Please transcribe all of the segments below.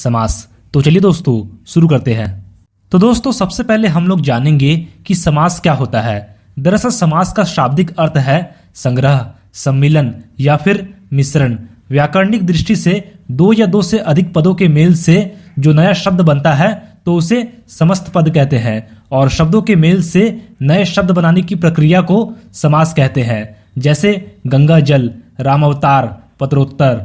समास। तो चलिए दोस्तों शुरू करते हैं। तो दोस्तों सबसे पहले हम लोग जानेंगे कि समास क्या होता है। दरअसल समास का शाब्दिक अर्थ है संग्रह, सम्मिलन या फिर मिश्रण। व्याकरणिक दृष्टि से दो या दो से अधिक पदों के मेल से जो नया शब्द बनता है तो उसे समस्त पद कहते हैं और शब्दों के मेल से नए शब्द बनाने की प्रक्रिया को समास कहते हैं। जैसे गंगा जल, राम अवतार, पत्रोत्तर।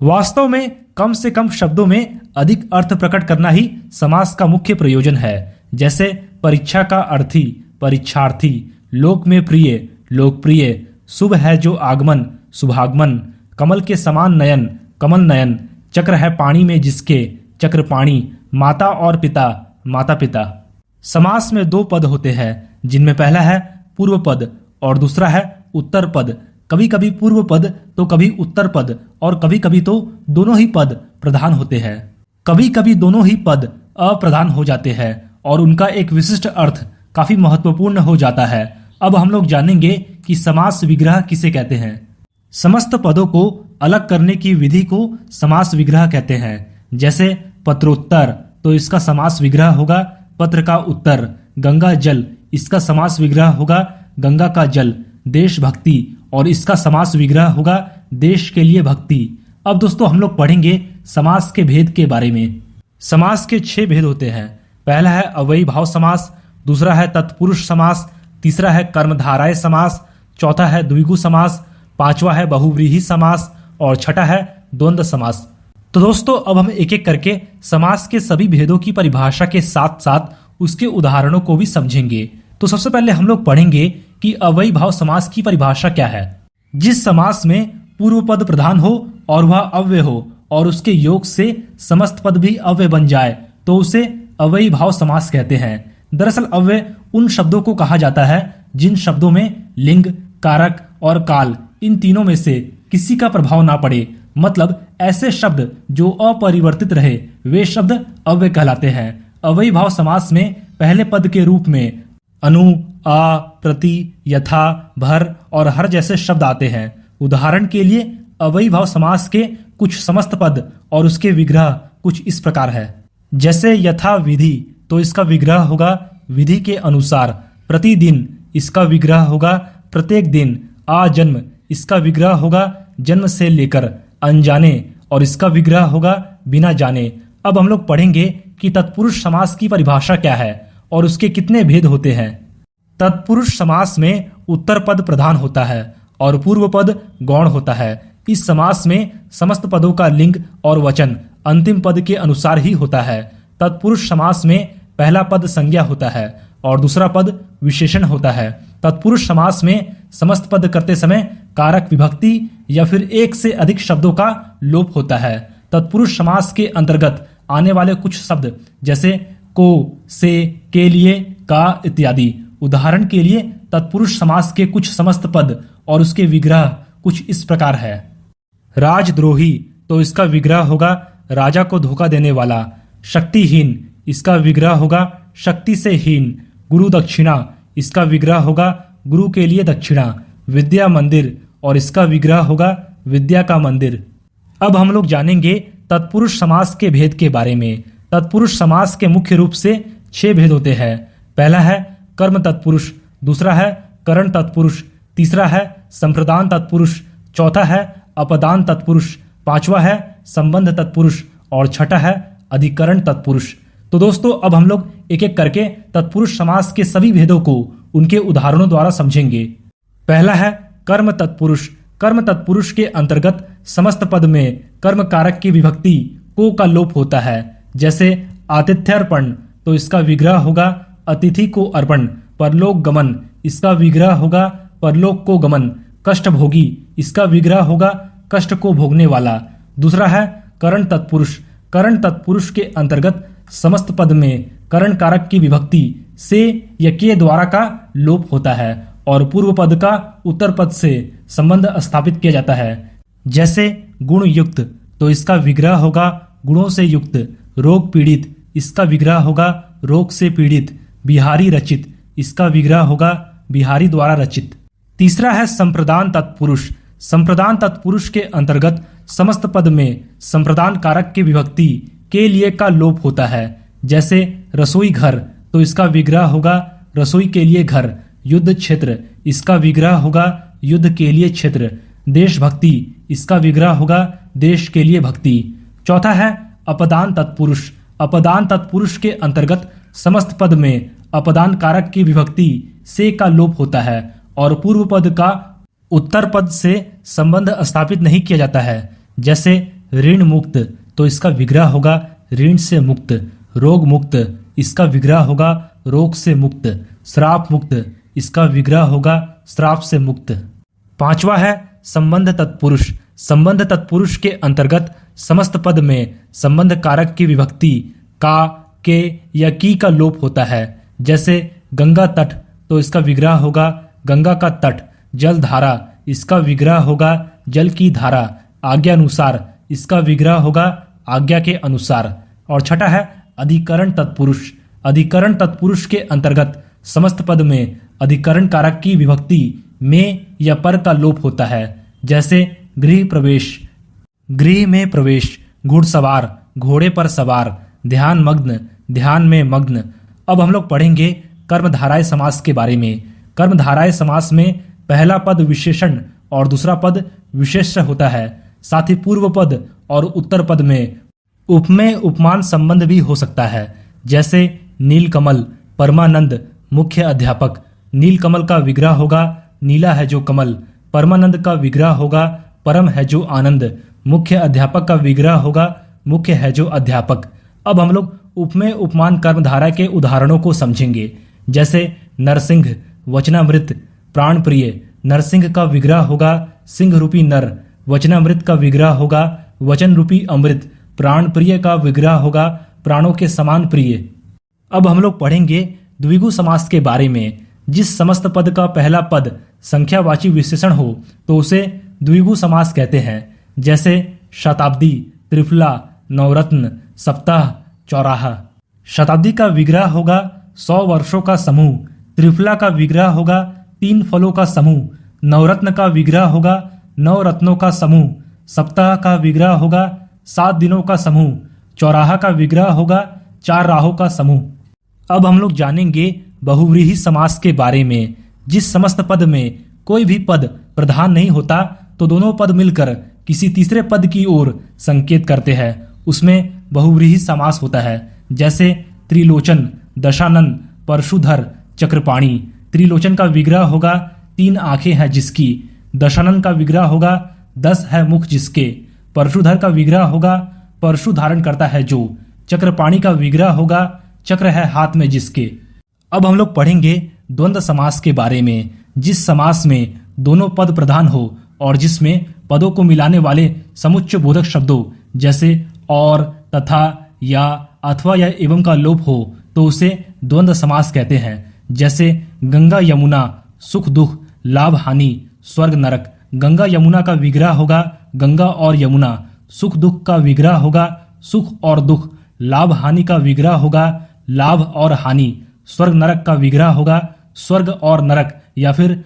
वास्तव में कम से कम शब्दों में अधिक अर्थ प्रकट करना ही समास का मुख्य प्रयोजन है। जैसे परीक्षा का अर्थी, परीक्षार्थी, लोक में प्रिय, लोकप्रिय, शुभ है जो आगमन, शुभागमन, कमल के समान नयन, कमल नयन, चक्र है पानी में जिसके, चक्रपाणी, माता और पिता, माता पिता। समास में दो पद होते हैं जिनमें पहला है पूर्व पद और दूसरा है उत्तर पद। कभी कभी पूर्व पद तो कभी उत्तर पद और कभी कभी तो दोनों ही पद प्रधान होते हैं। कभी कभी दोनों ही पद अप्रधान हो जाते हैं और उनका एक विशिष्ट अर्थ काफी महत्वपूर्ण हो जाता है। अब हम लोग जानेंगे कि समास विग्रह किसे कहते हैं। समस्त पदों को अलग करने की विधि को समास विग्रह कहते हैं। जैसे पत्रोत्तर तो इसका समास विग्रह होगा पत्र का उत्तर। गंगा जल, इसका समास विग्रह होगा गंगा का जल। देशभक्ति और इसका समास विग्रह होगा देश के लिए भक्ति। अब दोस्तों हम लोग पढ़ेंगे समास के भेद के बारे में। समास के 6 भेद होते हैं। पहला है अव्ययी भाव समास, दूसरा है तत्पुरुष समास, तीसरा है कर्मधारय समास, चौथा है द्विगु समास, पांचवा है बहुव्रीहि समास और छठा है द्वंद्व समास। तो दोस्तों अब हम एक एक करके समास के सभी भेदों की परिभाषा के साथ साथ उसके उदाहरणों को भी समझेंगे। तो सबसे पहले हम लोग पढ़ेंगे कि अव्ययी भाव समास की परिभाषा क्या है। जिस समास में पूर्व पद प्रधान हो और वह अव्यय हो और उसके योग से समस्त पद भी अव्यय बन जाए तो उसे अव्ययी भाव समास कहते हैं। दरअसल अव्यय उन शब्दों को कहा जाता है जिन शब्दों में लिंग, कारक और काल इन तीनों में से किसी का प्रभाव ना पड़े। मतलब ऐसे शब्द जो अपरिवर्तित रहे वे शब्द अव्यय कहलाते हैं। अव्ययी भाव समास में पहले पद के रूप में अनु, आ, प्रति, यथा, भर और हर जैसे शब्द आते हैं। उदाहरण के लिए अव्ययी भाव समास के कुछ समस्त पद और उसके विग्रह कुछ इस प्रकार है। जैसे यथा विधि तो इसका विग्रह होगा विधि के अनुसार। प्रतिदिन इसका विग्रह होगा प्रत्येक दिन। आजन्म इसका विग्रह होगा जन्म से लेकर। अनजाने और इसका विग्रह होगा बिना जाने। अब हम लोग पढ़ेंगे कि तत्पुरुष समास की परिभाषा क्या है और उसके कितने भेद होते हैं। तत्पुरुष समास में उत्तर पद प्रधान होता है और पूर्व पद गौण होता है। इस समास में समस्त पदों का लिंग और वचन अंतिम पद के अनुसार ही होता है। तत्पुरुष समास में पहला पद संज्ञा होता है और दूसरा पद विशेषण होता है। तत्पुरुष समास में समस्त पद करते समय कारक विभक्ति या फिर एक से अधिक शब्दों का लोप होता है। तत्पुरुष समास के अंतर्गत आने वाले कुछ शब्द जैसे को, से, के लिए, का इत्यादि। उदाहरण के लिए तत्पुरुष समास के कुछ समस्त पद और उसके विग्रह कुछ इस प्रकार है। राजद्रोही तो इसका विग्रह होगा राजा को धोखा देने वाला। शक्तिहीन इसका विग्रह होगा शक्ति से हीन। गुरु दक्षिणा इसका विग्रह होगा गुरु के लिए दक्षिणा। विद्या मंदिर और इसका विग्रह होगा विद्या का मंदिर। अब हम लोग जानेंगे तत्पुरुष समास के भेद के बारे में। तत्पुरुष समास के मुख्य रूप से 6 भेद होते हैं। पहला है कर्म तत्पुरुष, दूसरा है करण तत्पुरुष, तीसरा है संप्रदान तत्पुरुष, चौथा है अपदान तत्पुरुष, पांचवा है संबंध तत्पुरुष और छठा है अधिकरण तत्पुरुष। तो दोस्तों अब हम लोग एक एक करके तत्पुरुष समास के सभी भेदों को उनके उदाहरणों द्वारा समझेंगे। पहला है कर्म तत्पुरुष। कर्म तत्पुरुष के अंतर्गत समस्त पद में कर्म कारक की विभक्ति को का लोप होता है। जैसे आतिथ्यार्पण तो इसका विग्रह होगा अतिथि को अर्पण। परलोक गमन इसका विग्रह होगा परलोक को गमन। कष्टभोगी इसका विग्रह होगा कष्ट को भोगने वाला। दूसरा है करण तत्पुरुष। करण तत्पुरुष के अंतर्गत समस्त पद में करण कारक की विभक्ति से या के द्वारा का लोप होता है और पूर्व पद का उत्तर पद से संबंध स्थापित किया जाता है। जैसे गुण युक्त तो इसका विग्रह होगा गुणों से युक्त। रोग पीड़ित इसका विग्रह होगा रोग से पीड़ित। बिहारी रचित इसका विग्रह होगा बिहारी द्वारा रचित। तीसरा है संप्रदान तत्पुरुष। संप्रदान तत्पुरुष के अंतर्गत समस्त पद में संप्रदान कारक की विभक्ति के लिए का लोप होता है। जैसे रसोई घर, तो इसका विग्रह होगा रसोई के लिए घर। युद्ध क्षेत्र, इसका विग्रह होगा युद्ध के लिए क्षेत्र। देशभक्ति, इसका विग्रह होगा देश के लिए भक्ति। चौथा है अपदान तत्पुरुष। अपदान तत्पुरुष के अंतर्गत समस्त पद में अपदान कारक की विभक्ति से का लोप होता है और पूर्व पद का उत्तर पद से संबंध स्थापित नहीं किया जाता है। जैसे ऋण मुक्त, तो इसका विग्रह होगा ऋण से मुक्त। रोग मुक्त, इसका विग्रह होगा रोग से मुक्त। श्राप मुक्त, इसका विग्रह होगा श्राप से मुक्त। पांचवा है संबंध तत्पुरुष। संबंध तत्पुरुष के अंतर्गत समस्त पद में संबंध कारक की विभक्ति का, के या की का लोप होता है। जैसे गंगा तट, तो इसका विग्रह होगा गंगा का तट। जल धारा, इसका विग्रह होगा जल की धारा। आज्ञानुसार, इसका विग्रह होगा आज्ञा के अनुसार। और छठा है अधिकरण तत्पुरुष। अधिकरण तत्पुरुष के अंतर्गत समस्त पद में अधिकरण कारक की विभक्ति में या पर का लोप होता है। जैसे गृह प्रवेश, गृह में प्रवेश। घुड़सवार, घोड़े पर सवार। ध्यान मग्न, ध्यान में मग्न। अब हम लोग पढ़ेंगे कर्मधाराय समास के बारे में। कर्मधाराय समास में पहला पद विशेषण और दूसरा पद विशेष्य होता है। साथ ही पूर्व पद और उत्तर पद में उपमेय उपमान संबंध भी हो सकता है। जैसे नीलकमल, परमानंद, मुख्य अध्यापक। नीलकमल का विग्रह होगा नीला है जो कमल। परमानंद का विग्रह होगा परम है जो आनंद। मुख्य अध्यापक का विग्रह होगा मुख्य है जो अध्यापक। अब हम लोग उपमेय उपमान कर्मधारा के उदाहरणों को समझेंगे। जैसे नरसिंह, वचनामृत, प्राण प्रिय। नरसिंह का विग्रह होगा सिंह रूपी नर। वचनामृत का विग्रह होगा वचन रूपी अमृत। प्राण प्रिय का विग्रह होगा प्राणों के समान प्रिय। अब हम लोग पढ़ेंगे द्विगु समास के बारे में। जिस समस्त पद का पहला पद संख्यावाची विशेषण हो तो उसे द्विगु समास कहते हैं। जैसे शताब्दी, त्रिफला, नवरत्न, सप्ताह, चौराहा। शताब्दी का विग्रह होगा 100 वर्षों का समूह। त्रिफला का विग्रह होगा 3 फलों का समूह। नवरत्न का विग्रह होगा 9 रत्नों का समूह। सप्ताह का विग्रह होगा 7 दिनों का समूह। चौराहा का विग्रह होगा 4 राहों का समूह। अब हम लोग जानेंगे बहुव्रीहि समास के बारे में। जिस समस्त पद में कोई भी पद प्रधान नहीं होता तो दोनों पद मिलकर किसी तीसरे पद की ओर संकेत करते हैं, उसमें बहुव्रीहि समास होता है। जैसे त्रिलोचन, दशानन, परशुधर, चक्रपाणी। त्रिलोचन का विग्रह होगा 3 आंखें हैं जिसकी। दशानन का विग्रह होगा 10 है मुख जिसके। परशुधर का विग्रह होगा परशु धारण करता है जो। चक्रपाणी का विग्रह होगा चक्र है हाथ में जिसके। अब हम लोग पढ़ेंगे द्वंद्व समास के बारे में। जिस समास में दोनों पद प्रधान हो और जिसमें पदों को मिलाने वाले समुच्चय बोधक शब्दों जैसे और, तथा, या, अथवा या एवं का लोप हो तो उसे द्वंद्व समास कहते हैं। जैसे गंगा यमुना, सुख दुख, लाभ हानि, स्वर्ग नरक। गंगा यमुना का विग्रह होगा गंगा और यमुना। सुख दुख का विग्रह होगा सुख और दुख। लाभ हानि का विग्रह होगा लाभ और हानि। स्वर्ग नरक का विग्रह होगा स्वर्ग और नरक या फिर